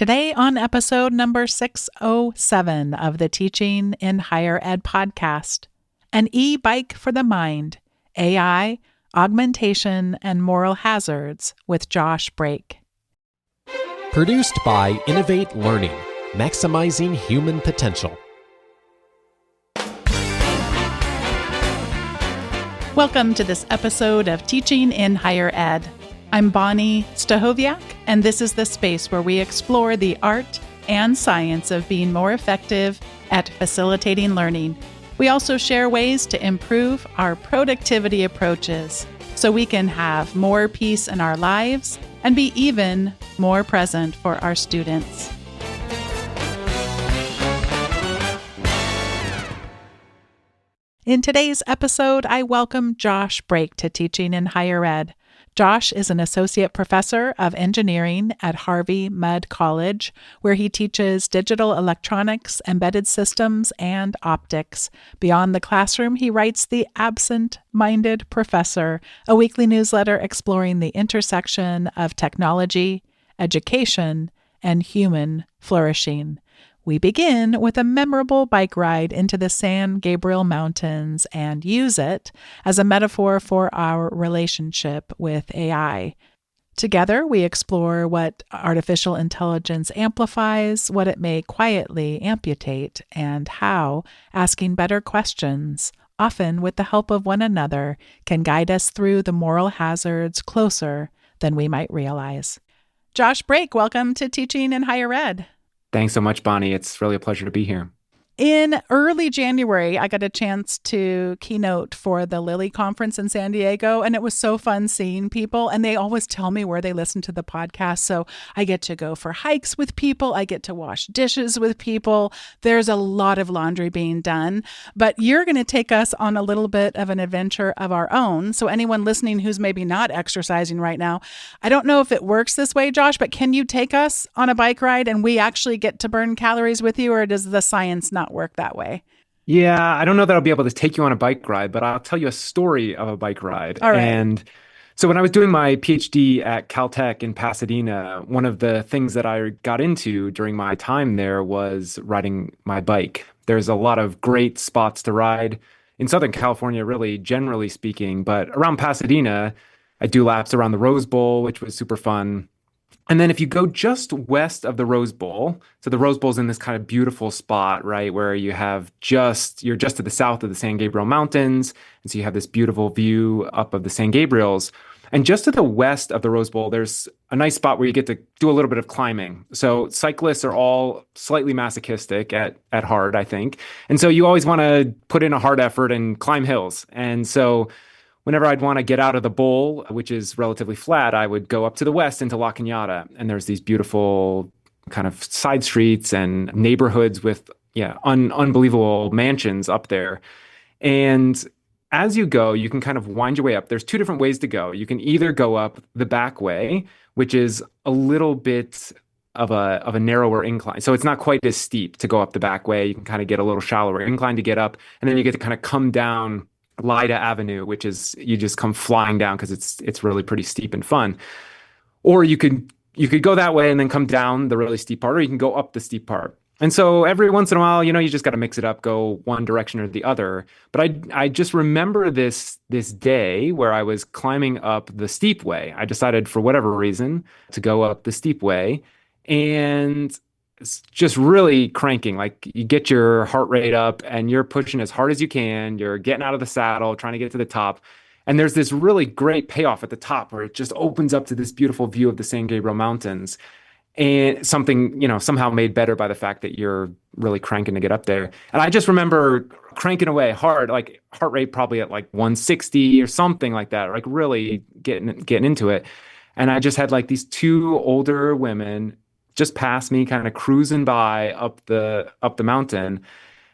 Today on episode number 607 of the Teaching in Higher Ed podcast, an e-bike for the mind, AI, augmentation, and moral hazards with Josh Brake. Produced by Innovate Learning, maximizing human potential. Welcome to this episode of Teaching in Higher Ed. I'm Bonnie Stahoviak, and this is the space where we explore the art and science of being more effective at facilitating learning. We also share ways to improve our productivity approaches so we can have more peace in our lives and be even more present for our students. In today's episode, I welcome Josh Brake to Teaching in Higher Ed. Josh is an associate professor of engineering at Harvey Mudd College, where he teaches digital electronics, embedded systems, and optics. Beyond the classroom, he writes The Absent-Minded Professor, a weekly newsletter exploring the intersection of technology, education, and human flourishing. We begin with a memorable bike ride into the San Gabriel Mountains and use it as a metaphor for our relationship with AI. Together, we explore what artificial intelligence amplifies, what it may quietly amputate, and how asking better questions, often with the help of one another, can guide us through the moral hazards closer than we might realize. Josh Brake, welcome to Teaching in Higher Ed. Thanks so much, Bonnie. It's really a pleasure to be here. In early January, I got a chance to keynote for the Lilly conference in San Diego, and it was so fun seeing people. And they always tell me where they listen to the podcast. So I get to go for hikes with people. I get to wash dishes with people. There's a lot of laundry being done. But you're going to take us on a little bit of an adventure of our own. So anyone listening who's maybe not exercising right now, I don't know if it works this way, Josh, but can you take us on a bike ride and we actually get to burn calories with you, or does the science not work that way? Yeah, I don't know that I'll be able to take you on a bike ride, but I'll tell you a story of a bike ride. All right. And so when I was doing my PhD at Caltech in Pasadena, one of the things that I got into during my time there was riding my bike. There's a lot of great spots to ride in Southern California, really, generally speaking. But around Pasadena, I do laps around the Rose Bowl, which was super fun. And then if you go just west of the Rose Bowl, so the Rose Bowl is in this kind of beautiful spot, right, where you're just to the south of the San Gabriel Mountains. And so you have this beautiful view up of the San Gabriels. And just to the west of the Rose Bowl, there's a nice spot where you get to do a little bit of climbing. So cyclists are all slightly masochistic at heart, I think. And so you always want to put in a hard effort and climb hills. And so whenever I'd want to get out of the bowl, which is relatively flat, I would go up to the west into La Cañada. And there's these beautiful kind of side streets and neighborhoods with unbelievable mansions up there. And as you go, you can kind of wind your way up. There's two different ways to go. You can either go up the back way, which is a little bit of a narrower incline. So it's not quite as steep to go up the back way. You can kind of get a little shallower incline to get up. And then you get to kind of come down Lida Avenue, which is you just come flying down because it's really pretty steep and fun. Or you could go that way and then come down the really steep part, or you can go up the steep part. And so every once in a while, you just got to mix it up, go one direction or the other. But I just remember this day where I was climbing up the steep way. I decided for whatever reason to go up the steep way, and it's just really cranking. Like you get your heart rate up and you're pushing as hard as you can. You're getting out of the saddle, trying to get to the top. And there's this really great payoff at the top where it just opens up to this beautiful view of the San Gabriel Mountains. And something, somehow made better by the fact that you're really cranking to get up there. And I just remember cranking away hard, like heart rate probably at like 160 or something like that, like really getting into it. And I just had like these two older women just past me, kind of cruising by up the mountain.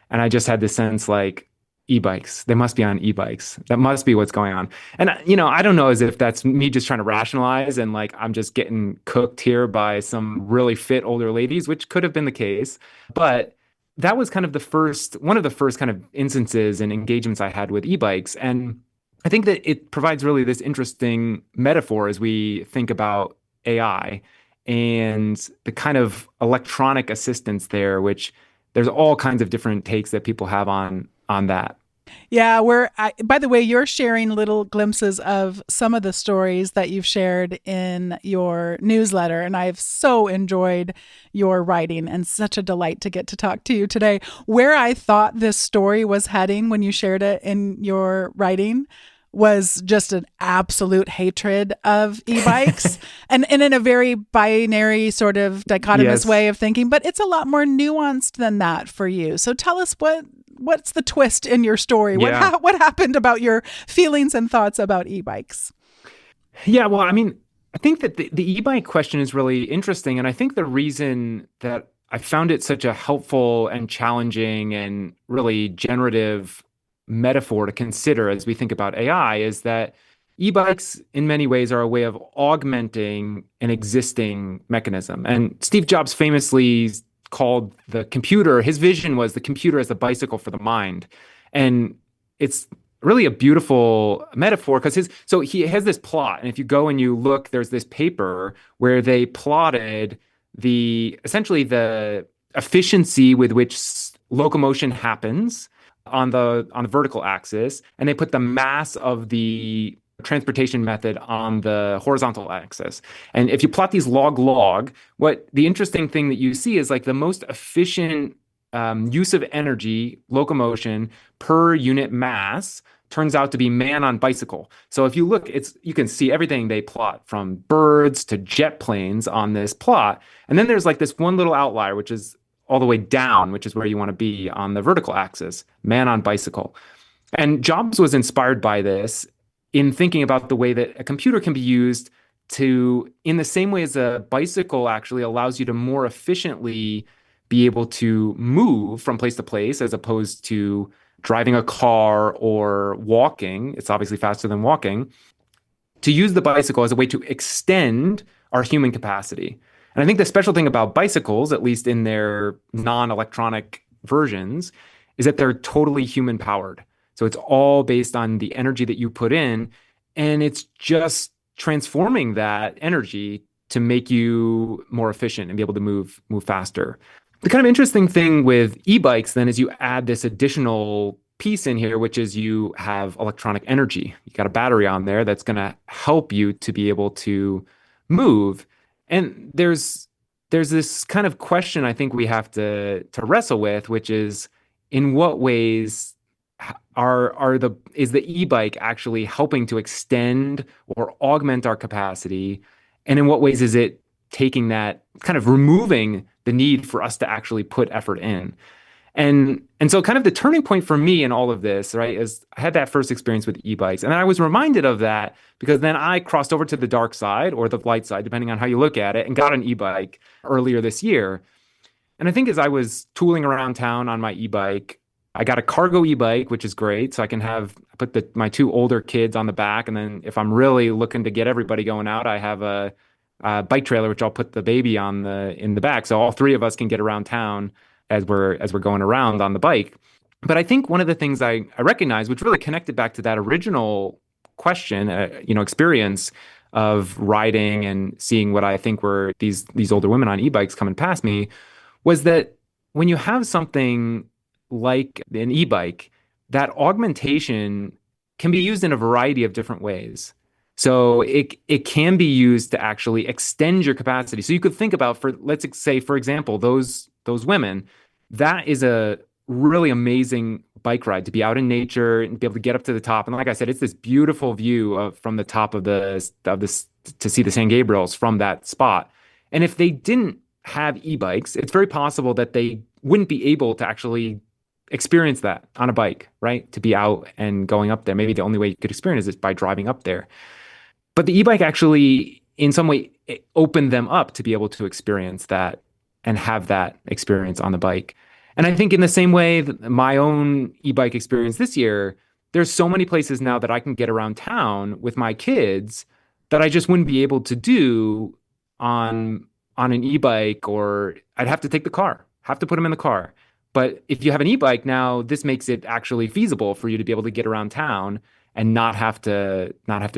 And I just had this sense like, e-bikes, they must be on e-bikes. That must be what's going on. And, I don't know as if that's me just trying to rationalize and like, I'm just getting cooked here by some really fit older ladies, which could have been the case. But that was kind of one of the first kind of instances and engagements I had with e-bikes. And I think that it provides really this interesting metaphor as we think about AI. and the kind of electronic assistance there, which there's all kinds of different takes that people have on that. Yeah, by the way, you're sharing little glimpses of some of the stories that you've shared in your newsletter. And I've so enjoyed your writing and such a delight to get to talk to you today. Where I thought this story was heading when you shared it in your writing was just an absolute hatred of e-bikes and in a very binary sort of dichotomous Yes. way of thinking, but it's a lot more nuanced than that for you. So tell us what's the twist in your story? Yeah. What happened about your feelings and thoughts about e-bikes? Yeah, well, I mean, I think that the e-bike question is really interesting. And I think the reason that I found it such a helpful and challenging and really generative metaphor to consider as we think about AI is that e-bikes, in many ways, are a way of augmenting an existing mechanism. And Steve Jobs famously called the computer, his vision was the computer as a bicycle for the mind. And it's really a beautiful metaphor because he has this plot, and if you go and you look, there's this paper where they plotted essentially the efficiency with which locomotion happens on the vertical axis, and they put the mass of the transportation method on the horizontal axis. And if you plot these log, what the interesting thing that you see is like the most efficient use of energy, locomotion per unit mass turns out to be man on bicycle. So if you look, you can see everything they plot from birds to jet planes on this plot. And then there's like this one little outlier, which is all the way down, which is where you want to be on the vertical axis, man on bicycle. And Jobs was inspired by this in thinking about the way that a computer can be used in the same way as a bicycle actually allows you to more efficiently be able to move from place to place as opposed to driving a car or walking. It's obviously faster than walking. To use the bicycle as a way to extend our human capacity. And I think the special thing about bicycles, at least in their non-electronic versions, is that they're totally human powered. So it's all based on the energy that you put in, and it's just transforming that energy to make you more efficient and be able to move faster. The kind of interesting thing with e-bikes then is you add this additional piece in here, which is you have electronic energy. You got a battery on there that's going to help you to be able to move. And there's this kind of question I think we have to wrestle with, which is in what ways is the e-bike actually helping to extend or augment our capacity? And in what ways is it taking that, kind of removing the need for us to actually put effort in? And so kind of the turning point for me in all of this, right, is I had that first experience with e-bikes. And then I was reminded of that because then I crossed over to the dark side or the light side, depending on how you look at it, and got an e-bike earlier this year. And I think as I was tooling around town on my e-bike, I got a cargo e-bike, which is great. So I can put my two older kids on the back. And then if I'm really looking to get everybody going out, I have a bike trailer, which I'll put the baby in the back. So all three of us can get around town as we're going around on the bike. But I think one of the things I recognize, which really connected back to that original question, experience of riding and seeing what I think were these older women on e-bikes coming past me, was that when you have something like an e-bike, that augmentation can be used in a variety of different ways. So it can be used to actually extend your capacity. So you could think about, let's say, for example, those women, that is a really amazing bike ride to be out in nature and be able to get up to the top. And like I said, it's this beautiful view from the top of this to see the San Gabriels from that spot. And if they didn't have e-bikes, it's very possible that they wouldn't be able to actually experience that on a bike, right? To be out and going up there. Maybe the only way you could experience it is by driving up there. But the e-bike actually, in some way, opened them up to be able to experience that and have that experience on the bike. And I think in the same way that my own e-bike experience this year, there's so many places now that I can get around town with my kids that I just wouldn't be able to do on an e-bike, or I'd have to take the car, have to put them in the car. But if you have an e-bike now, this makes it actually feasible for you to be able to get around town and not have to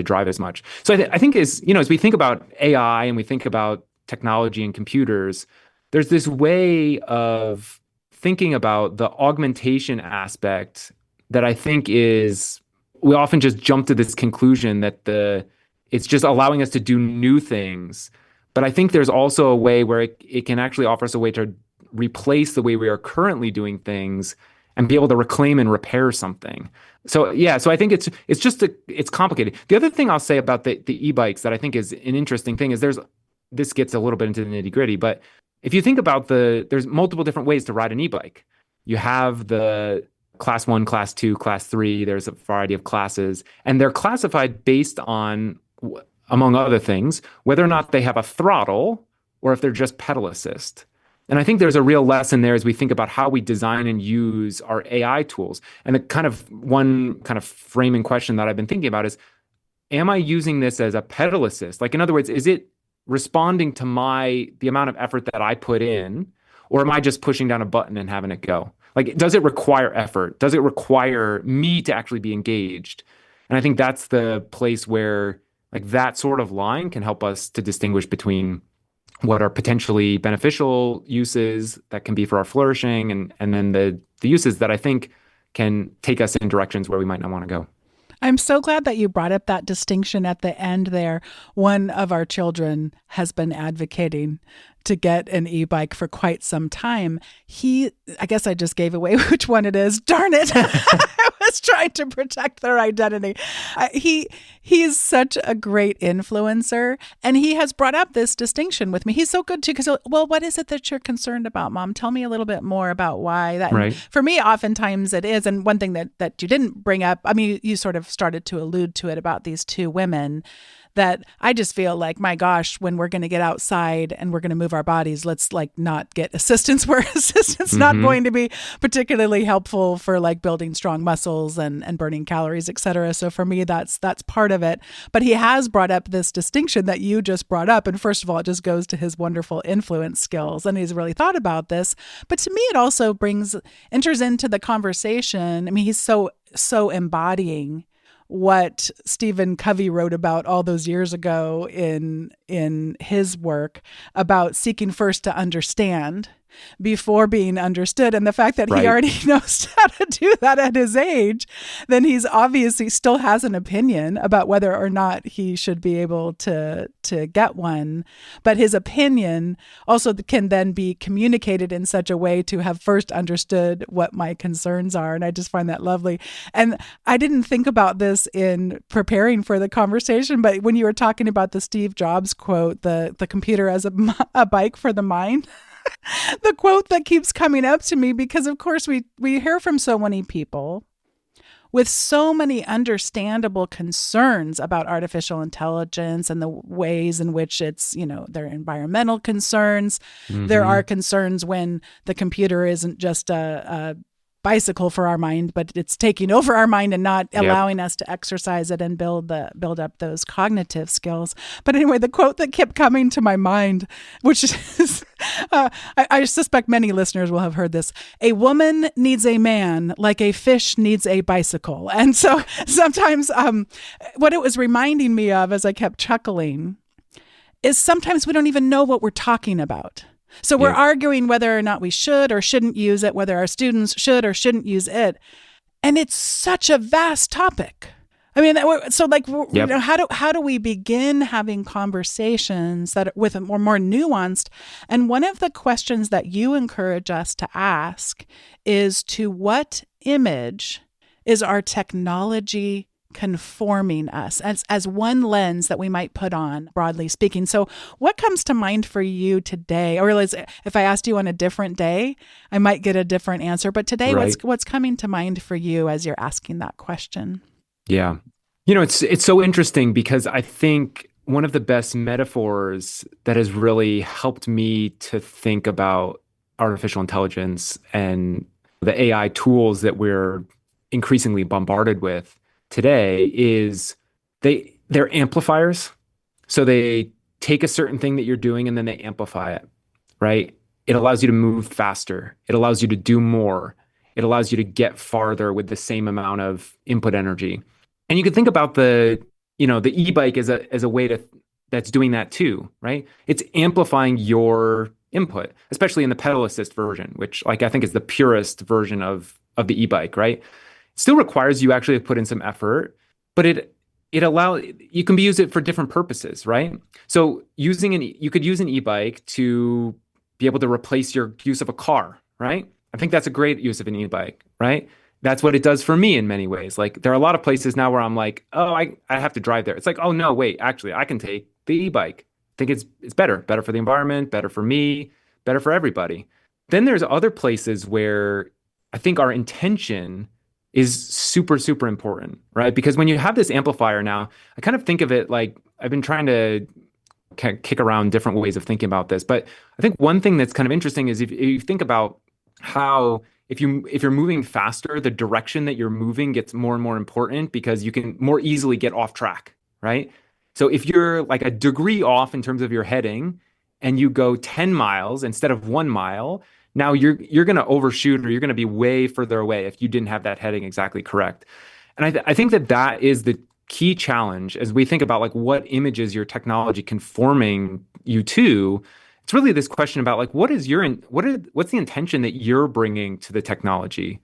drive as much. So I think as we think about AI and we think about technology and computers, there's this way of thinking about the augmentation aspect that I think is we often just jump to this conclusion that it's just allowing us to do new things. But I think there's also a way where it can actually offer us a way to replace the way we are currently doing things and be able to reclaim and repair something. So yeah, so I think it's complicated. The other thing I'll say about the e-bikes that I think is an interesting thing is this gets a little bit into the nitty-gritty, but if you think about there's multiple different ways to ride an e-bike. You have the class 1, class 2, class 3, there's a variety of classes, and they're classified based on, among other things, whether or not they have a throttle or if they're just pedal assist. And I think there's a real lesson there as we think about how we design and use our AI tools. And one kind of framing question that I've been thinking about is, am I using this as a pedal assist? Like, in other words, is it responding to the amount of effort that I put in, or am I just pushing down a button and having it go? Like, does it require effort? Does it require me to actually be engaged? And I think that's the place where like that sort of line can help us to distinguish between what are potentially beneficial uses that can be for our flourishing and then the uses that I think can take us in directions where we might not want to go. I'm so glad that you brought up that distinction at the end there. One of our children has been advocating to get an e-bike for quite some time. I guess I just gave away which one it is. Darn it. I was trying to protect their identity. He's such a great influencer, and he has brought up this distinction with me. He's so good too, because, well, what is it that you're concerned about, Mom? Tell me a little bit more about why that. Right. For me, oftentimes it is. And one thing that you didn't bring up, I mean, you sort of started to allude to it about these two women, that I just feel like, my gosh, when we're going to get outside and we're going to move our bodies, let's like not get assistance where assistance not going to be particularly helpful for like building strong muscles and burning calories, et cetera. So for me, that's part of it. But he has brought up this distinction that you just brought up. And first of all, it just goes to his wonderful influence skills. And he's really thought about this. But to me, it also enters into the conversation. I mean, he's so embodying what Stephen Covey wrote about all those years ago in his work about seeking first to understand before being understood. And the fact that he already knows how to do that at his age, then he's obviously still has an opinion about whether or not he should be able to get one. But his opinion also can then be communicated in such a way to have first understood what my concerns are. And I just find that lovely. And I didn't think about this in preparing for the conversation, but when you were talking about the Steve Jobs quote, the computer as a bike for the mind, the quote that keeps coming up to me, because of course we hear from so many people with so many understandable concerns about artificial intelligence and the ways in which it's, there are environmental concerns. Mm-hmm. There are concerns when the computer isn't just a bicycle for our mind, but it's taking over our mind and not allowing us to exercise it and build up those cognitive skills. But anyway, the quote that kept coming to my mind, which is, I suspect many listeners will have heard this: a woman needs a man like a fish needs a bicycle. And so sometimes what it was reminding me of as I kept chuckling is sometimes we don't even know what we're talking about. So we're arguing whether or not we should or shouldn't use it, whether our students should or shouldn't use it. And it's such a vast topic. I mean, so like, how do we begin having conversations that with a more nuanced? And one of the questions that you encourage us to ask is, to what image is our technology conforming us, as one lens that we might put on, broadly speaking? So what comes to mind for you today? Or if I asked you on a different day, I might get a different answer. But today, what's coming to mind for you as you're asking that question? Yeah. It's so interesting, because I think one of the best metaphors that has really helped me to think about artificial intelligence and the AI tools that we're increasingly bombarded with today is they're amplifiers. So they take a certain thing that you're doing and then they amplify it, right? It allows you to move faster. It allows you to do more. It allows you to get farther with the same amount of input energy. And you could think about the e-bike as a way to that's doing that too, right? It's amplifying your input, especially in the pedal assist version, which like I think is the purest version of the e-bike, right? It still requires you actually to put in some effort, but it allows you can be use it for different purposes, right? So you could use an e-bike to be able to replace your use of a car, right? I think that's a great use of an e-bike, right? That's what it does for me in many ways. Like there are a lot of places now where I'm like, oh, I have to drive there. It's like, oh no, wait, actually, I can take the e-bike. I think it's better for the environment, better for me, better for everybody. Then there's other places where I think our intention is super, super important, right? Because when you have this amplifier now, I kind of think of it like I've been trying to kind of kick around different ways of thinking about this. But I think one thing that's kind of interesting is if you think about how if you're moving faster, the direction that you're moving gets more and more important because you can more easily get off track, right? So if you're like a degree off in terms of your heading and you go 10 miles instead of 1 mile, now you're going to overshoot or you're going to be way further away if you didn't have that heading exactly correct. And I think that that is the key challenge as we think about like what images your technology conforming you to. It's really this question about like what's the intention that you're bringing to the technology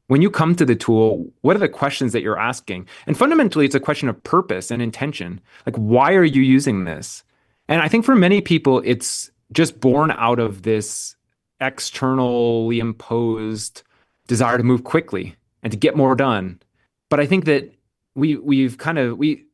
when you come to the tool. What are the questions that you're asking? And fundamentally, it's a question of purpose and intention. Like, why are you using this? And I think for many people, it's just born out of this externally imposed desire to move quickly and to get more done. But I think that we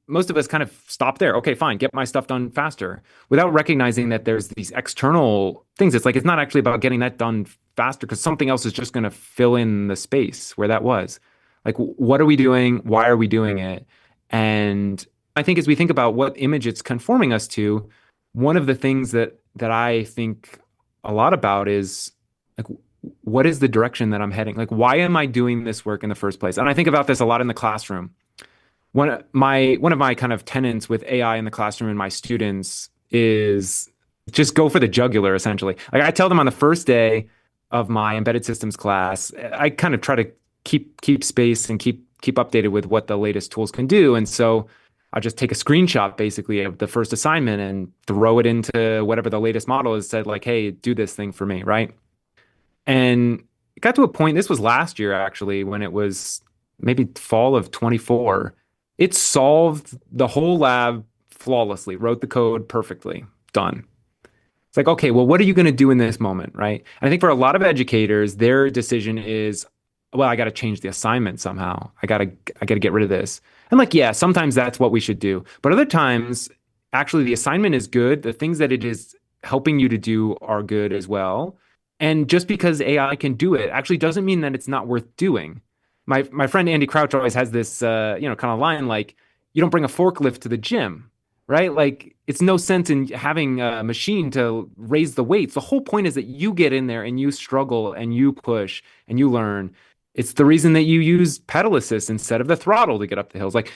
most of us kind of stop there. Okay, fine, get my stuff done faster without recognizing that there's these external things. It's like it's not actually about getting that done faster because something else is just going to fill in the space where that was. Like, what are we doing? Why are we doing it? And I think as we think about what image it's conforming us to, one of the things that I think a lot about is like, what is the direction that I'm heading? Like, why am I doing this work in the first place? And I think about this a lot in the classroom. One of my kind of tenets with AI in the classroom and my students is just go for the jugular, essentially. Like I tell them on the first day of my embedded systems class, I kind of try to keep space and keep updated with what the latest tools can do. And so I'll just take a screenshot basically of the first assignment and throw it into whatever the latest model has said, like, hey, do this thing for me, right? And it got to a point, this was last year actually, when it was maybe fall of 24. It solved the whole lab flawlessly, wrote the code perfectly, done. It's like, okay, well, what are you going to do in this moment, right? And I think for a lot of educators, their decision is, well, I got to change the assignment somehow. I got to get rid of this. And like, yeah, sometimes that's what we should do. But other times, actually, the assignment is good. The things that it is helping you to do are good as well. And just because AI can do it actually doesn't mean that it's not worth doing. My friend Andy Crouch always has this kind of line like, you don't bring a forklift to the gym, right? Like it's no sense in having a machine to raise the weights. The whole point is that you get in there and you struggle and you push and you learn. It's the reason that you use pedal assist instead of the throttle to get up the hills. Like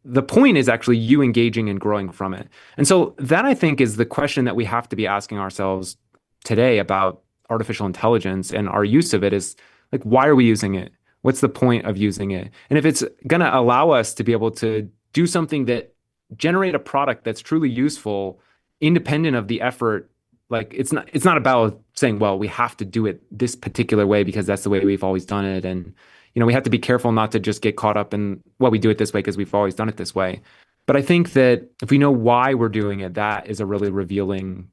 the point is actually you engaging and growing from it. And so that I think is the question that we have to be asking ourselves today about artificial intelligence and our use of it is like, why are we using it? What's the point of using it? And if it's going to allow us to be able to do something that generate a product that's truly useful, independent of the effort, like it's not about saying, well, we have to do it this particular way because that's the way we've always done it. And, we have to be careful not to just get caught up in, well, we do it this way because we've always done it this way. But I think that if we know why we're doing it, that is a really revealing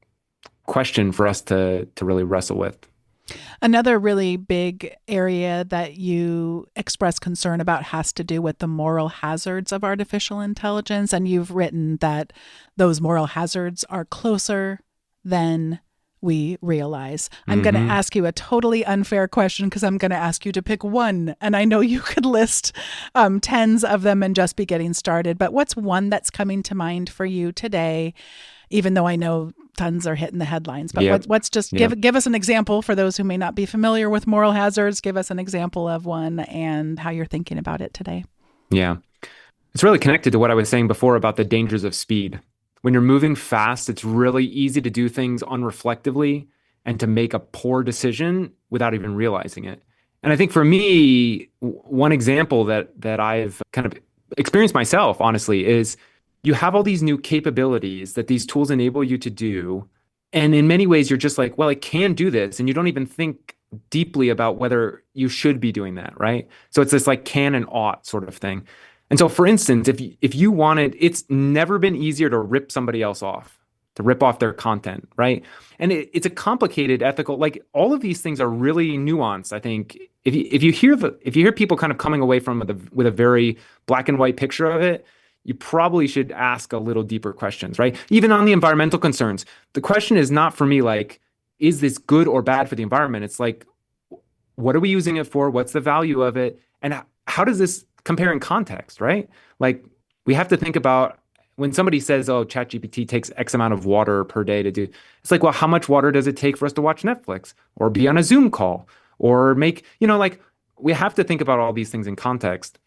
question for us to really wrestle with. Another really big area that you express concern about has to do with the moral hazards of artificial intelligence. And you've written that those moral hazards are closer than we realize. I'm going to ask you a totally unfair question because I'm going to ask you to pick one. And I know you could list tens of them and just be getting started. But what's one that's coming to mind for you today, even though I know tons are hitting the headlines? But what's just give us an example for those who may not be familiar with moral hazards. Give us an example of one and how you're thinking about it today. Yeah. It's really connected to what I was saying before about the dangers of speed. When you're moving fast, it's really easy to do things unreflectively and to make a poor decision without even realizing it. And I think for me, one example that I've kind of experienced myself, honestly, is you have all these new capabilities that these tools enable you to do. And in many ways, you're just like, well, I can do this. And you don't even think deeply about whether you should be doing that, right? So it's this like can and ought sort of thing. And so, for instance, if you wanted, it's never been easier to rip somebody else off, to rip off their content, right? And it's a complicated ethical, like all of these things are really nuanced. I think if you hear people kind of coming away from with a very black and white picture of it, you probably should ask a little deeper questions, right? Even on the environmental concerns, the question is not for me like, is this good or bad for the environment? It's like, what are we using it for? What's the value of it? And how does this compare in context, right? Like, we have to think about when somebody says, oh, ChatGPT takes X amount of water per day to do, it's like, well, how much water does it take for us to watch Netflix or be on a Zoom call or make, like we have to think about all these things in context.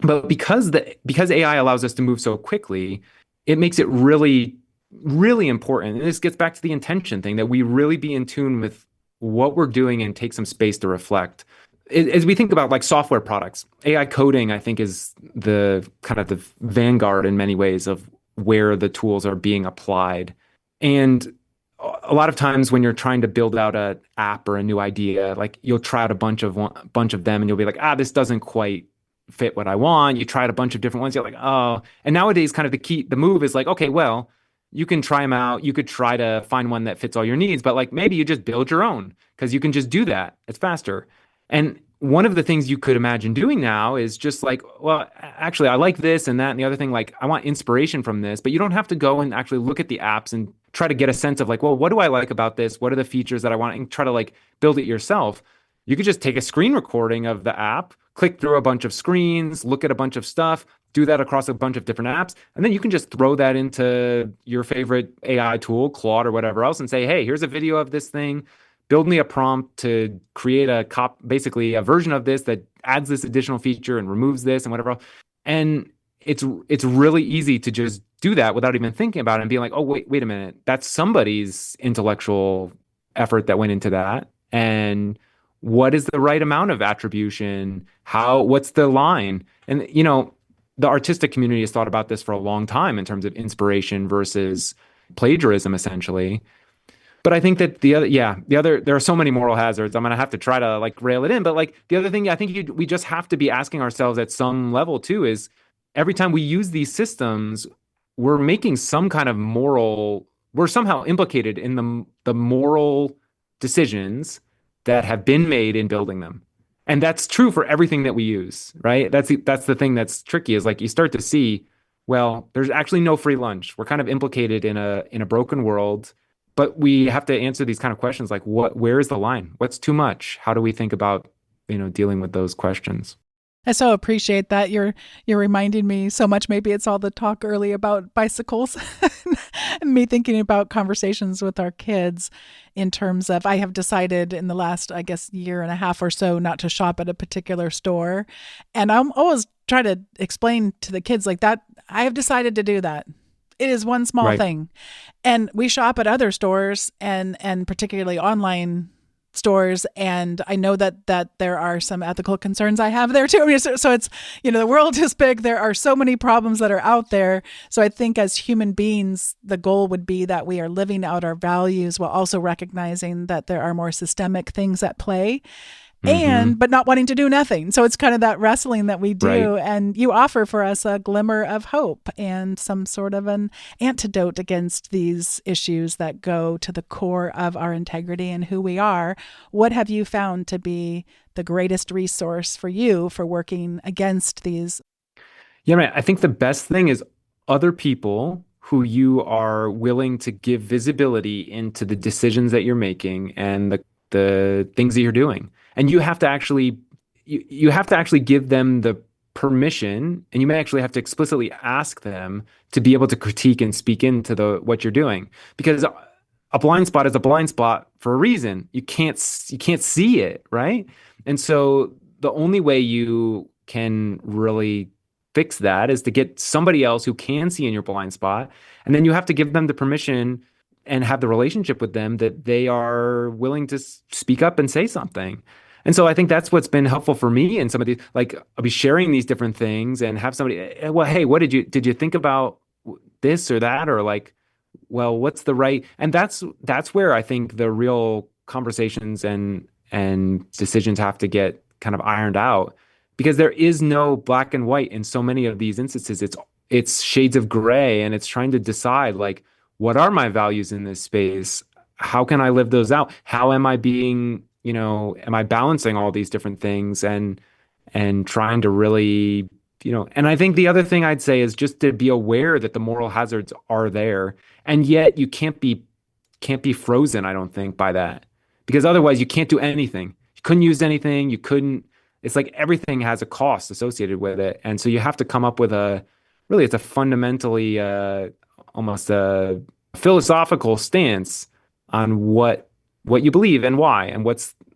But because AI allows us to move so quickly, it makes it really, really important. And this gets back to the intention thing that we really be in tune with what we're doing and take some space to reflect. As we think about like software products, AI coding, I think, is the kind of the vanguard in many ways of where the tools are being applied. And a lot of times when you're trying to build out an app or a new idea, like you'll try out a bunch of them and you'll be like, this doesn't quite fit what I want. You tried a bunch of different ones. You're like, oh. And nowadays, kind of the move is like, okay, well, you can try them out. You could try to find one that fits all your needs, but like maybe you just build your own because you can just do that. It's faster. And one of the things you could imagine doing now is just like, well, actually, I like this and that and the other thing. Like, I want inspiration from this, but you don't have to go and actually look at the apps and try to get a sense of like, well, what do I like about this? What are the features that I want? And try to like build it yourself. You could just take a screen recording of the app, click through a bunch of screens, look at a bunch of stuff, do that across a bunch of different apps, and then you can just throw that into your favorite AI tool, Claude or whatever else, and say, hey, here's a video of this thing. Build me a prompt to create basically a version of this that adds this additional feature and removes this and whatever else. And it's really easy to just do that without even thinking about it and being like, oh, wait a minute. That's somebody's intellectual effort that went into that. And what is the right amount of attribution? What's the line? And, the artistic community has thought about this for a long time in terms of inspiration versus plagiarism, essentially. But I think that there are so many moral hazards. I'm going to have to try to like rail it in. But like the other thing I think we just have to be asking ourselves at some level too is every time we use these systems, we're making some kind of we're somehow implicated in the moral decisions that have been made in building them. And that's true for everything that we use, right? That's the thing that's tricky is like you start to see, well, there's actually no free lunch. We're kind of implicated in a broken world. But we have to answer these kind of questions like where is the line? What's too much? How do we think about, dealing with those questions? I so appreciate that. You're reminding me so much. Maybe it's all the talk early about bicycles and me thinking about conversations with our kids in terms of I have decided in the last, I guess, year and a half or so not to shop at a particular store. And I'm always try to explain to the kids like that, I have decided to do that. It is one small thing. And we shop at other stores and particularly online stores. And I know that there are some ethical concerns I have there too. I mean, so it's, the world is big. There are so many problems that are out there. So I think as human beings, the goal would be that we are living out our values while also recognizing that there are more systemic things at play. But not wanting to do nothing. So it's kind of that wrestling that we do. Right. And you offer for us a glimmer of hope and some sort of an antidote against these issues that go to the core of our integrity and who we are. What have you found to be the greatest resource for you for working against these? Yeah, man, I think the best thing is other people who you are willing to give visibility into the decisions that you're making and the things that you're doing. And you have to actually give them the permission, and you may actually have to explicitly ask them to be able to critique and speak into what you're doing. Because a blind spot is a blind spot for a reason. You can't see it, right? And so the only way you can really fix that is to get somebody else who can see in your blind spot, and then you have to give them the permission and have the relationship with them that they are willing to speak up and say something. And so I think that's what's been helpful for me in some of these, like I'll be sharing these different things and have somebody, well, hey, what did you think about this or that, or like, well, what's the right? And that's where I think the real conversations and decisions have to get kind of ironed out, because there is no black and white in so many of these instances. It's shades of gray, and it's trying to decide, like, what are my values in this space? How can I live those out? How am I being, am I balancing all these different things and trying to really, and I think the other thing I'd say is just to be aware that the moral hazards are there, and yet you can't be frozen, I don't think, by that, because otherwise you can't do anything. You couldn't use anything. You couldn't. It's like everything has a cost associated with it, and so you have to come up with it's a fundamentally almost a philosophical stance on what you believe and why, and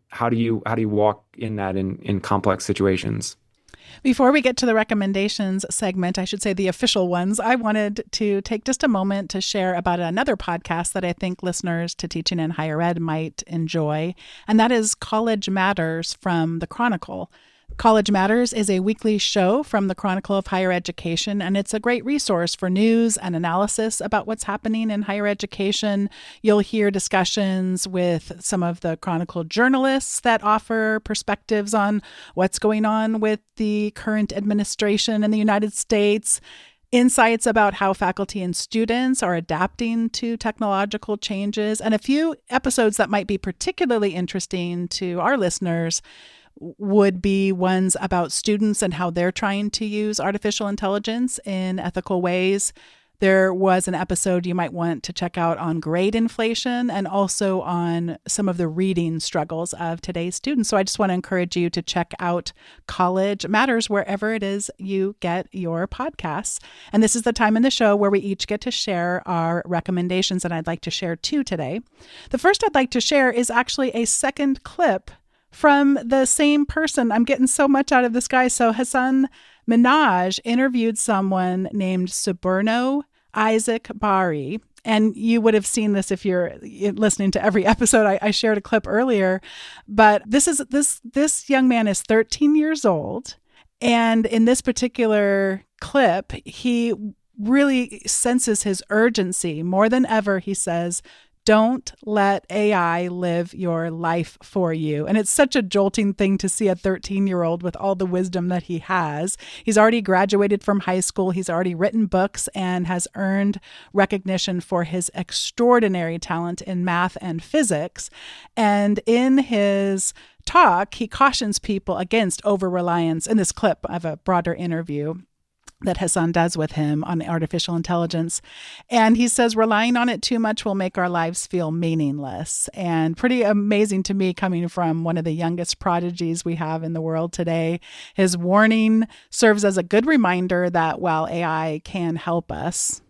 how do you walk in that in complex situations. Before we get to the recommendations segment, I should say the official ones, I wanted to take just a moment to share about another podcast that I think listeners to Teaching in Higher Ed might enjoy, and that is College Matters from the Chronicle. College Matters is a weekly show from the Chronicle of Higher Education, and it's a great resource for news and analysis about what's happening in higher education. You'll hear discussions with some of the Chronicle journalists that offer perspectives on what's going on with the current administration in the United States, insights about how faculty and students are adapting to technological changes, and a few episodes that might be particularly interesting to our listeners would be ones about students and how they're trying to use artificial intelligence in ethical ways. There was an episode you might want to check out on grade inflation and also on some of the reading struggles of today's students. So I just want to encourage you to check out College Matters wherever it is you get your podcasts. And this is the time in the show where we each get to share our recommendations, and I'd like to share two today. The first I'd like to share is actually a second clip from the same person. I'm getting so much out of this guy. So Hassan Minhaj interviewed someone named Suborno Isaac Bari. And you would have seen this if you're listening to every episode. I shared a clip earlier, but this young man is 13 years old. And in this particular clip, he really senses his urgency. More than ever, he says, don't let AI live your life for you. And it's such a jolting thing to see a 13-year-old with all the wisdom that he has. He's already graduated from high school. He's already written books and has earned recognition for his extraordinary talent in math and physics. And in his talk, he cautions people against over-reliance. In this clip of a broader interview that Hassan does with him on artificial intelligence. And he says relying on it too much will make our lives feel meaningless. And pretty amazing to me, coming from one of the youngest prodigies we have in the world today. His warning serves as a good reminder that while AI can help us,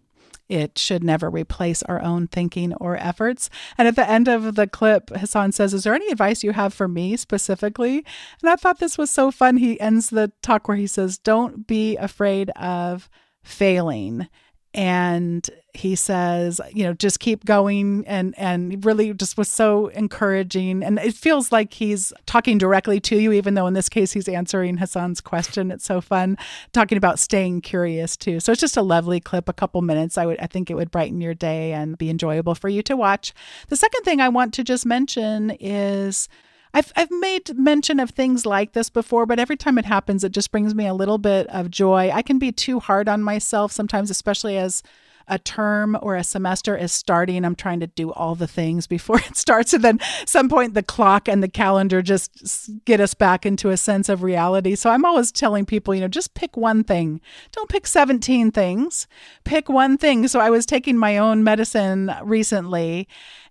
it should never replace our own thinking or efforts. And at the end of the clip, Hassan says, is there any advice you have for me specifically? And I thought this was so fun. He ends the talk where he says, don't be afraid of failing. And he says, just keep going, and really just was so encouraging. And it feels like he's talking directly to you, even though in this case he's answering Hassan's question. It's so fun talking about staying curious too. So it's just a lovely clip, a couple minutes. I think it would brighten your day and be enjoyable for you to watch. The second thing I want to just mention is I've made mention of things like this before, but every time it happens, it just brings me a little bit of joy. I can be too hard on myself sometimes, especially as a term or a semester is starting. I'm trying to do all the things before it starts. And then at some point, the clock and the calendar just get us back into a sense of reality. So I'm always telling people, just pick one thing. Don't pick 17 things. Pick one thing. So I was taking my own medicine recently,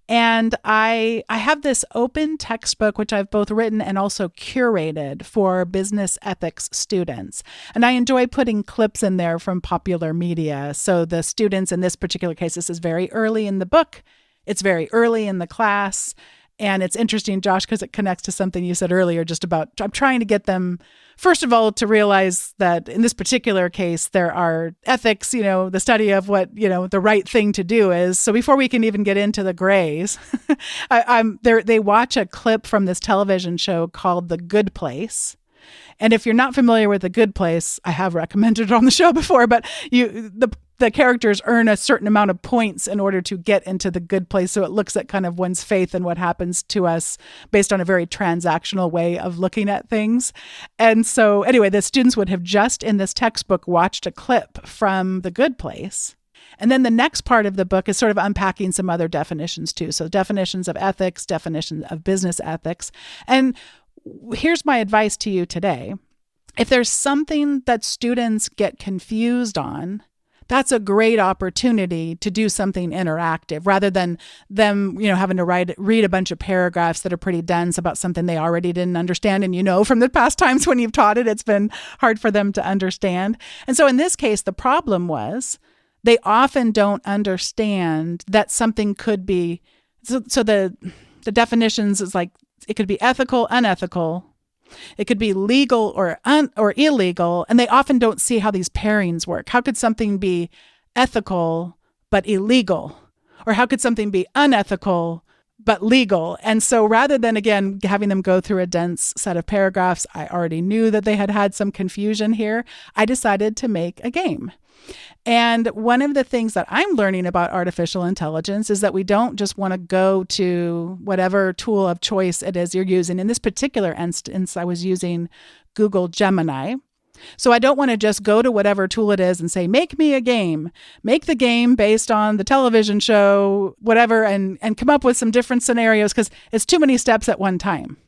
and I have this open textbook, which I've both written and also curated for business ethics students. And I enjoy putting clips in there from popular media. So the students, in this particular case, this is very early in the book. It's very early in the class. And it's interesting, Josh, because it connects to something you said earlier, just about I'm trying to get them, first of all, to realize that in this particular case, there are ethics, the study of what, the right thing to do is. So before we can even get into the grays, they watch a clip from this television show called The Good Place. And if you're not familiar with The Good Place, I have recommended it on the show before, but the the characters earn a certain amount of points in order to get into the good place. So it looks at kind of one's faith and what happens to us based on a very transactional way of looking at things. And so anyway, the students would have just in this textbook watched a clip from The Good Place. And then the next part of the book is sort of unpacking some other definitions too. So definitions of ethics, definitions of business ethics. And here's my advice to you today. If there's something that students get confused on, that's a great opportunity to do something interactive rather than them, having to read a bunch of paragraphs that are pretty dense about something they already didn't understand. And from the past times when you've taught it, it's been hard for them to understand. And so in this case, the problem was they often don't understand that something could be, so the definitions is like, it could be ethical, unethical. It could be legal or illegal, and they often don't see how these pairings work. How could something be ethical but illegal? Or how could something be unethical but legal? And so rather than, again, having them go through a dense set of paragraphs, I already knew that they had some confusion here. I decided to make a game. And one of the things that I'm learning about artificial intelligence is that we don't just want to go to whatever tool of choice it is you're using. In this particular instance, I was using Google Gemini. So I don't want to just go to whatever tool it is and say, make me a game, make the game based on the television show, whatever, and come up with some different scenarios because it's too many steps at one time.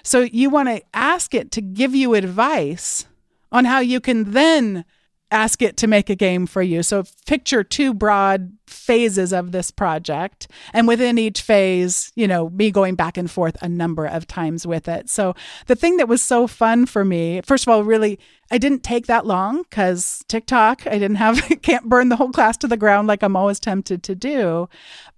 So you want to ask it to give you advice on how you can then ask it to make a game for you. So picture two broad phases of this project. And within each phase, me going back and forth a number of times with it. So the thing that was so fun for me, first of all, really, I didn't take that long because TikTok, can't burn the whole class to the ground like I'm always tempted to do.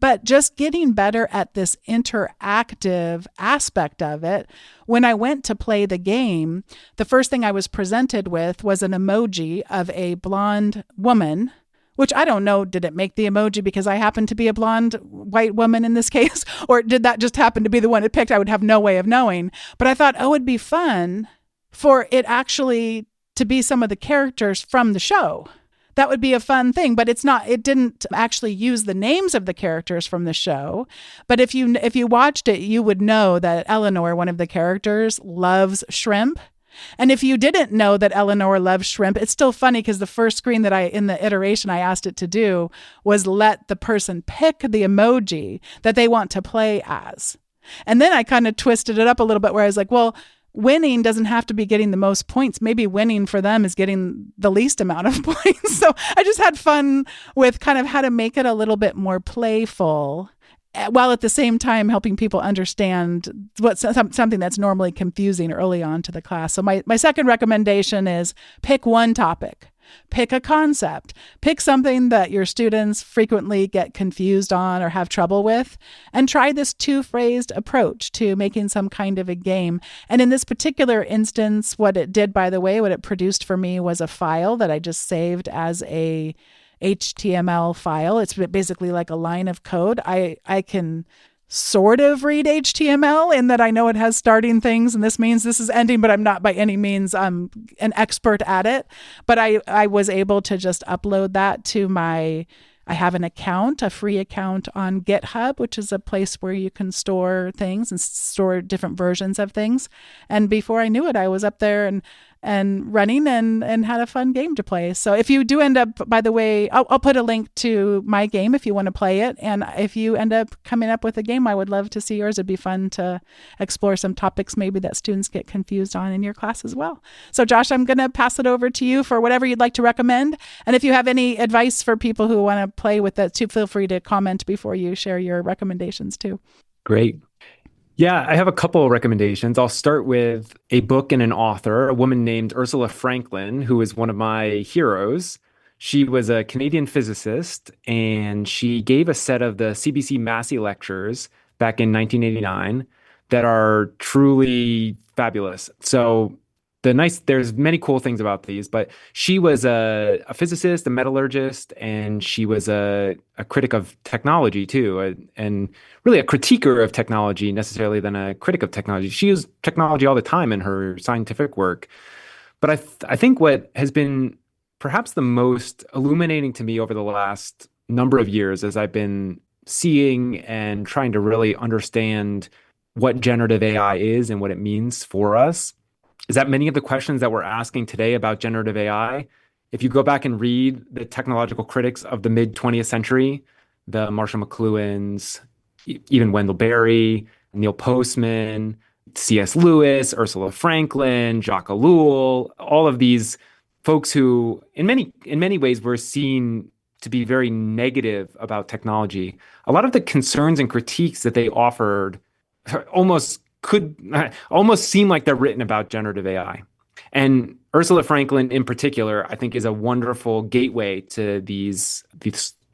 But just getting better at this interactive aspect of it. When I went to play the game, the first thing I was presented with was an emoji of a blonde woman, which I don't know, did it make the emoji because I happen to be a blonde white woman in this case? Or did that just happen to be the one it picked? I would have no way of knowing. But I thought, it'd be fun for it actually to be some of the characters from the show. That would be a fun thing, but it didn't actually use the names of the characters from the show. But if you watched it, you would know that Eleanor, one of the characters, loves shrimp. And if you didn't know that Eleanor loves shrimp, it's still funny because the first screen that in the iteration I asked it to do was let the person pick the emoji that they want to play as. And then I kind of twisted it up a little bit where I was like, well, winning doesn't have to be getting the most points. Maybe winning for them is getting the least amount of points. So I just had fun with kind of how to make it a little bit more playful, while at the same time helping people understand what's something that's normally confusing early on to the class. So my second recommendation is pick one topic. Pick a concept. Pick something that your students frequently get confused on or have trouble with, and try this two-phrased approach to making some kind of a game. And in this particular instance, what it did, by the way, what it produced for me was a file that I just saved as a HTML file. It's basically like a line of code. I can sort of read HTML in that I know it has starting things and this means this is ending, but I'm not by any means an expert at it. But I was able to just upload that to I have an account, a free account on GitHub, which is a place where you can store things and store different versions of things. And before I knew it, I was up there and running and had a fun game to play. So if you do end up, by the way, I'll put a link to my game if you want to play it. And if you end up coming up with a game, I would love to see yours. It'd be fun to explore some topics maybe that students get confused on in your class as well. So Josh, I'm going to pass it over to you for whatever you'd like to recommend. And if you have any advice for people who want to play with that too, feel free to comment before you share your recommendations too. Great. Yeah, I have a couple of recommendations. I'll start with a book and an author, a woman named Ursula Franklin, who is one of my heroes. She was a Canadian physicist, and she gave a set of the CBC Massey lectures back in 1989 that are truly fabulous. So there's many cool things about these, but she was a physicist, a metallurgist, and she was a critic of technology too, and really a critiquer of technology necessarily than a critic of technology. She used technology all the time in her scientific work. But I think what has been perhaps the most illuminating to me over the last number of years as I've been seeing and trying to really understand what generative AI is and what it means for us is that many of the questions that we're asking today about generative AI, if you go back and read the technological critics of the mid 20th century, the Marshall McLuhans, even Wendell Berry, Neil Postman, C.S. Lewis, Ursula Franklin, Jacques Ellul, all of these folks who, in many ways, were seen to be very negative about technology. A lot of the concerns and critiques that they offered almost could almost seem like they're written about generative AI. And Ursula Franklin, in particular, I think is a wonderful gateway to these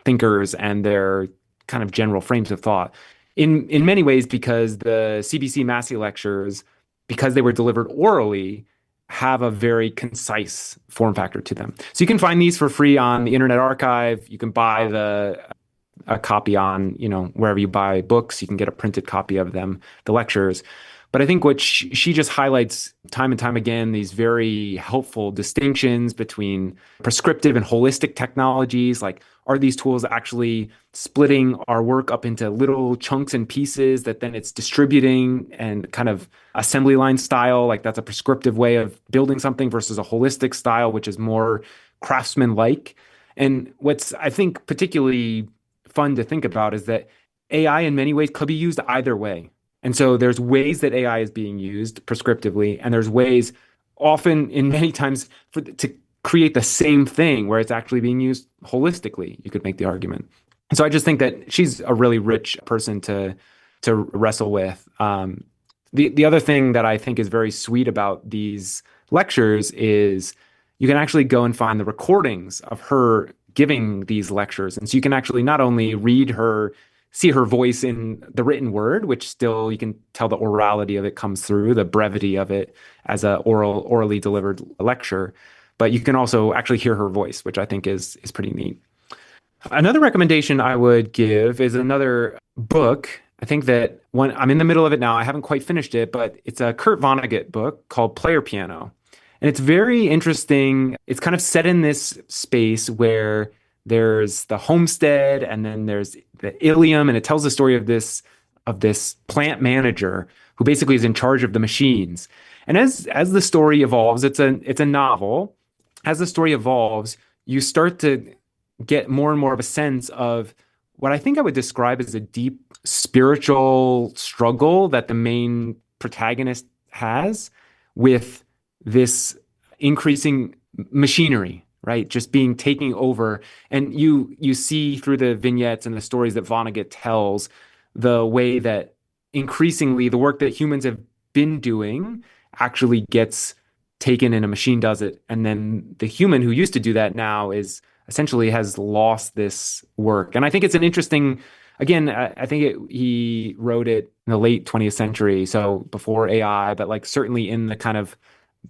thinkers and their kind of general frames of thought. In many ways, because the CBC Massey lectures, because they were delivered orally, have a very concise form factor to them. So you can find these for free on the Internet Archive. You can buy a copy on, wherever you buy books. You can get a printed copy of them, the lectures. But I think what she just highlights time and time again, these very helpful distinctions between prescriptive and holistic technologies. Like, are these tools actually splitting our work up into little chunks and pieces that then it's distributing and kind of assembly line style? Like, that's a prescriptive way of building something versus a holistic style, which is more craftsman-like. And what's, I think, particularly fun to think about is that AI in many ways could be used either way. And so there's ways that AI is being used prescriptively, and there's ways often in many times to create the same thing where it's actually being used holistically, you could make the argument. And so I just think that she's a really rich person to wrestle with. The other thing that I think is very sweet about these lectures is you can actually go and find the recordings of her giving these lectures. And so you can actually not only see her voice in the written word, which still you can tell the orality of it comes through, the brevity of it as a orally delivered lecture, but you can also actually hear her voice, which I think is pretty neat. Another recommendation I would give is another book. I think that I'm in the middle of it now. I haven't quite finished it, but it's a Kurt Vonnegut book called Player Piano. And it's very interesting. It's kind of set in this space where there's the homestead and then there's the Ilium, and it tells the story of this plant manager who basically is in charge of the machines. And as the story evolves, it's a novel. As the story evolves, you start to get more and more of a sense of what I think I would describe as a deep spiritual struggle that the main protagonist has with this increasing machinery, right? Just taking over. And you see through the vignettes and the stories that Vonnegut tells the way that increasingly the work that humans have been doing actually gets taken and a machine does it. And then the human who used to do that now is essentially has lost this work. And I think it's an interesting, again, I think he wrote it in the late 20th century, so before AI, but like certainly in the kind of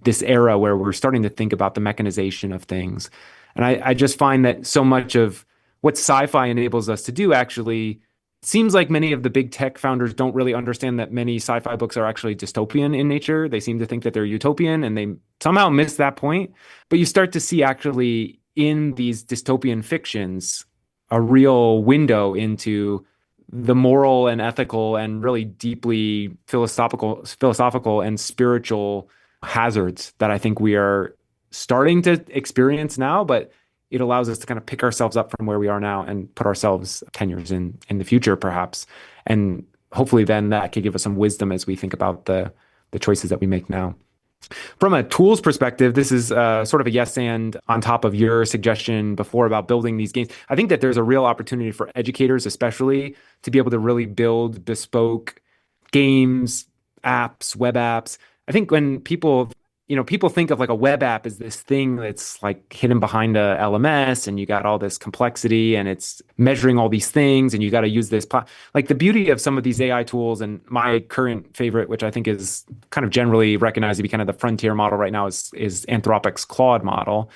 this era where we're starting to think about the mechanization of things. And I just find that so much of what sci-fi enables us to do actually seems like many of the big tech founders don't really understand that many sci-fi books are actually dystopian in nature. They seem to think that they're utopian, and they somehow miss that point. But you start to see actually in these dystopian fictions a real window into the moral and ethical and really deeply philosophical and spiritual hazards that I think we are starting to experience now, but it allows us to kind of pick ourselves up from where we are now and put ourselves 10 years in the future, perhaps. And hopefully then that could give us some wisdom as we think about the choices that we make now. From a tools perspective, this is sort of a yes and on top of your suggestion before about building these games. I think that there's a real opportunity for educators, especially, to be able to really build bespoke games, apps, web apps. I think when people think of like a web app as this thing that's like hidden behind a LMS and you got all this complexity and it's measuring all these things and you got to use this. Like the beauty of some of these AI tools, and my current favorite, which I think is kind of generally recognized to be kind of the frontier model right now, is Anthropic's Claude model,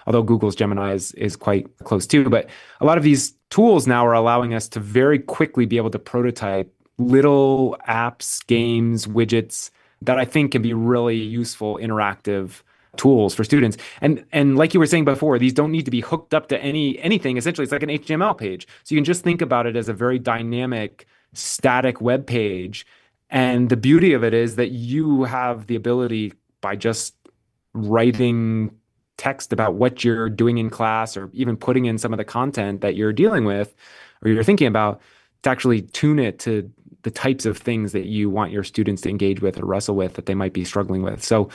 although Google's Gemini is quite close too. But a lot of these tools now are allowing us to very quickly be able to prototype little apps, games, widgets that I think can be really useful, interactive tools for students. And like you were saying before, these don't need to be hooked up to anything. Essentially, it's like an HTML page. So you can just think about it as a very dynamic, static web page. And the beauty of it is that you have the ability, by just writing text about what you're doing in class, or even putting in some of the content that you're dealing with or you're thinking about, to actually tune it to the types of things that you want your students to engage with or wrestle with that they might be struggling with. So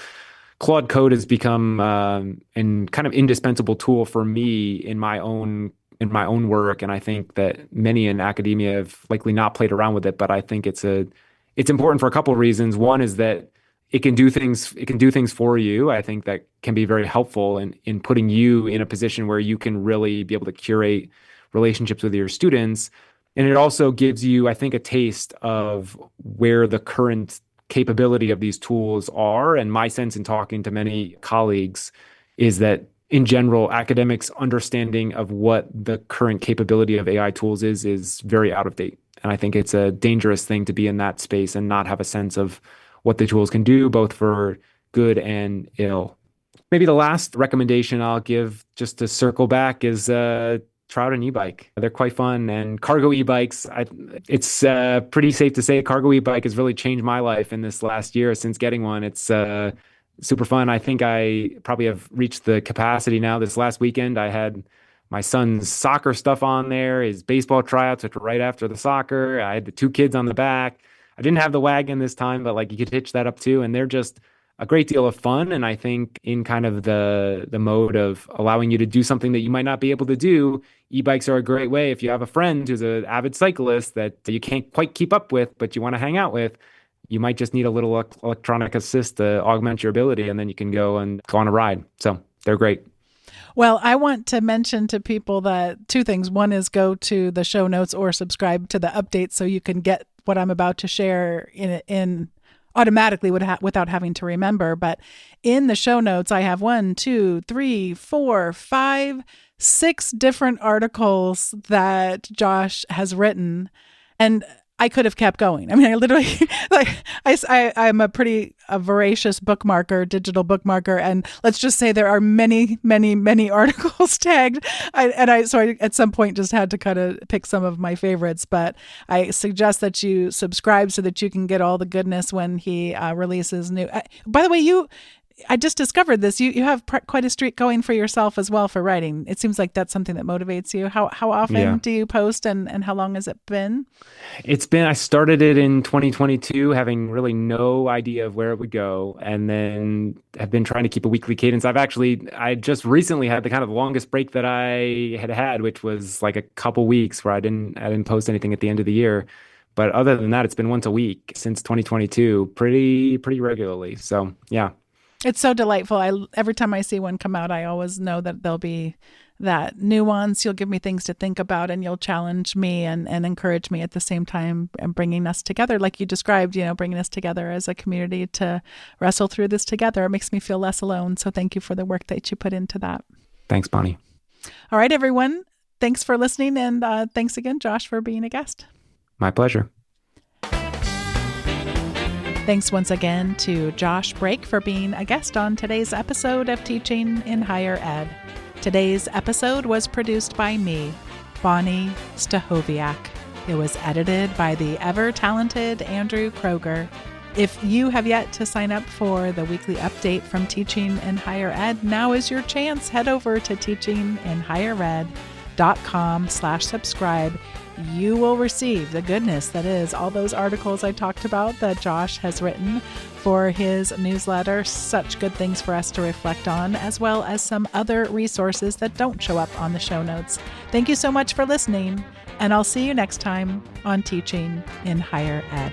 Claude Code has become an kind of indispensable tool for me in my own work, and I think that many in academia have likely not played around with it. But I think it's important for a couple of reasons. One is that it can do things for you. I think that can be very helpful in putting you in a position where you can really be able to curate relationships with your students. And it also gives you, I think, a taste of where the current capability of these tools are. And my sense in talking to many colleagues is that, in general, academics' understanding of what the current capability of AI tools is very out of date. And I think it's a dangerous thing to be in that space and not have a sense of what the tools can do, both for good and ill. Maybe the last recommendation I'll give, just to circle back, is try out an e-bike. They're quite fun. And cargo e-bikes, it's pretty safe to say a cargo e-bike has really changed my life in this last year since getting one. It's super fun. I think I probably have reached the capacity now. This last weekend, I had my son's soccer stuff on there, his baseball tryouts, which were right after the soccer. I had the two kids on the back. I didn't have the wagon this time, but like, you could hitch that up too. And they're just a great deal of fun. And I think in kind of the mode of allowing you to do something that you might not be able to do, e-bikes are a great way. If you have a friend who's an avid cyclist that you can't quite keep up with, but you want to hang out with, you might just need a little electronic assist to augment your ability, and then you can go on a ride. So they're great. Well, I want to mention to people that two things. One is go to the show notes or subscribe to the updates so you can get what I'm about to share in automatically without having to remember. But in the show notes, I have 1, 2, 3, 4, 5, 6 different articles that Josh has written. And I could have kept going. I mean, I literally, I'm a voracious bookmarker, digital bookmarker, and let's just say there are many, many, many articles tagged. So I at some point just had to kind of pick some of my favorites. But I suggest that you subscribe so that you can get all the goodness when he releases new. By the way, I just discovered this. You have quite a streak going for yourself as well for writing. It seems like that's something that motivates you. How often do you post, and how long has it been? I started it in 2022, having really no idea of where it would go, and then have been trying to keep a weekly cadence. I just recently had the kind of longest break that I had, which was like a couple weeks where I didn't post anything at the end of the year. But other than that, it's been once a week since 2022, pretty regularly. So yeah. It's so delightful. Every time I see one come out, I always know that there'll be that nuance. You'll give me things to think about, and you'll challenge me and encourage me at the same time, and bringing us together, like you described, bringing us together as a community to wrestle through this together. It makes me feel less alone. So thank you for the work that you put into that. Thanks, Bonnie. All right, everyone. Thanks for listening. And thanks again, Josh, for being a guest. My pleasure. Thanks once again to Josh Brake for being a guest on today's episode of Teaching in Higher Ed. Today's episode was produced by me, Bonnie Stachowiak. It was edited by the ever-talented Andrew Kroger. If you have yet to sign up for the weekly update from Teaching in Higher Ed, now is your chance. Head over to teachinginhighered.com/subscribe. You will receive the goodness that is all those articles I talked about that Josh has written for his newsletter. Such good things for us to reflect on, as well as some other resources that don't show up on the show notes. Thank you so much for listening, and I'll see you next time on Teaching in Higher Ed.